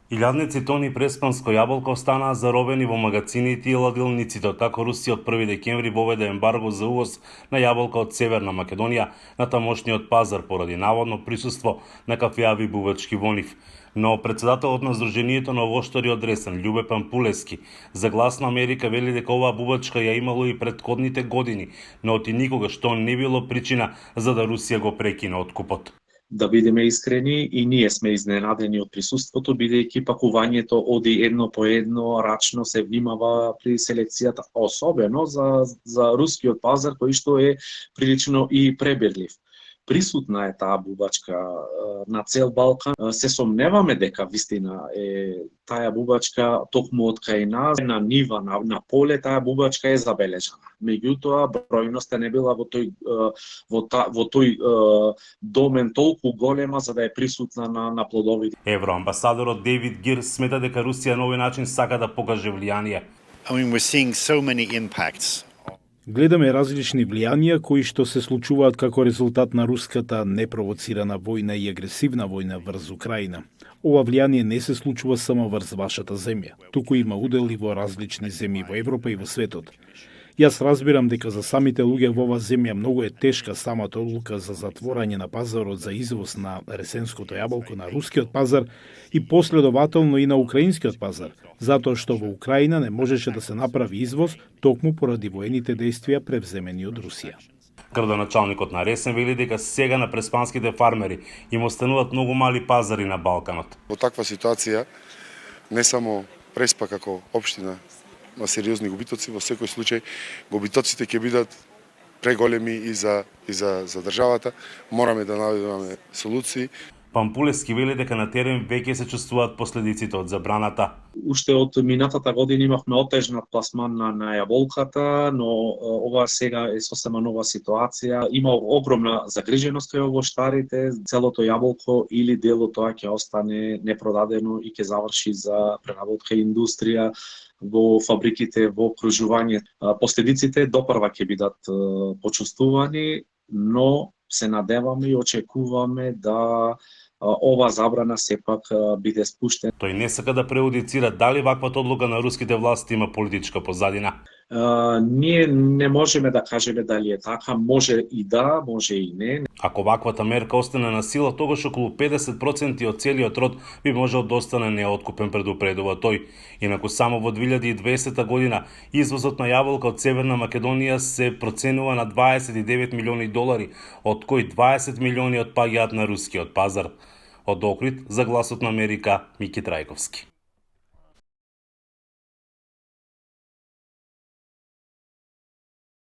Илјадници тони преспанско јаболко останаа заробени во магацините и ладилниците, откако Русија од 1 декември воведе ембарго за увоз на јаболка од Северна Македонија на тамошниот пазар поради наводно присуство на кафеави бувачки во нив. Но председателот на Сдруженијето на овоштари од Ресен, Љубе Пампулески, за Глас на Америка вели дека оваа бувачка ја имало и претходните години, но оти никогаш тоа не било причина за да Русија го прекине откупот. Да бидеме искрени, и ние сме изненадени од присуството, бидејќи пакувањето оди едно по едно, рачно се внимава при селекцијата, особено за рускиот пазар, кој што е прилично и пребирлив. Присутна е таа бубачка на цел Балкан. Се сомневаме дека вистина е таа бубачка токму од кај нас, на нива, на поле, таа бубачка е забележана. Меѓутоа, бројноста не била во тој домен толку голема за да е присутна на плодовите. Евроамбасадорот Дейвид Гир смета дека Русија на овој начин сака да покаже влијание. We're seeing so many impacts. Гледаме различни влијанија кои што се случуваат како резултат на руската непровоцирана војна и агресивна војна врз Украина. Ова влијание не се случува само врз вашата земја, туку има удел и во различни земји во Европа и во светот. Јас разбирам дека за самите луѓе во оваа земја многу е тешка самата одлука за затворање на пазарот за извоз на ресенското јаболко на рускиот пазар и последователно и на украинскиот пазар, затоа што во Украина не можеше да се направи извоз токму поради воените дејствија превземени од Русија. Градоначалникот на Ресен вели дека сега на преспанските фармери им остануваат многу мали пазари на Балканот. Во таква ситуација не само Преспа како општина на сериозни губитоци, во секој случај губитоците ќе бидат преголеми и за државата. Мораме да најдеме солуции. Пампулески вели дека на терен веќе се чувствуваат последиците од забраната. Уште од минатата година имавме отежнат пласман на јаболката, но ова сега е сосема нова ситуација. Има огромна загриженост кај овоштарите, целото јаболко или дел од тоа ќе остане непродадено и ќе заврши за преработка и индустрија во фабриките, во окружување. Последиците допрва ќе бидат почувствувани, но се надеваме и очекуваме да ова забрана сепак биде спуштена. Тој не сака да преудицира дали ваквата одлука на руските власти има политичка позадина. Ние не можеме да кажеме дали е така, може и да, може и не. Ако ваквата мерка остане на сила, тогаш околу 50% од целиот род би можел да остане неоткупен, предупредува тој. Инаку само во 2020 година извозот на јаболка од Северна Македонија се проценува на 29 милиони долари, од кои 20 милиони отпаѓаат на рускиот пазар. Од Охрид, за Гласот на Америка, Мики Трајковски.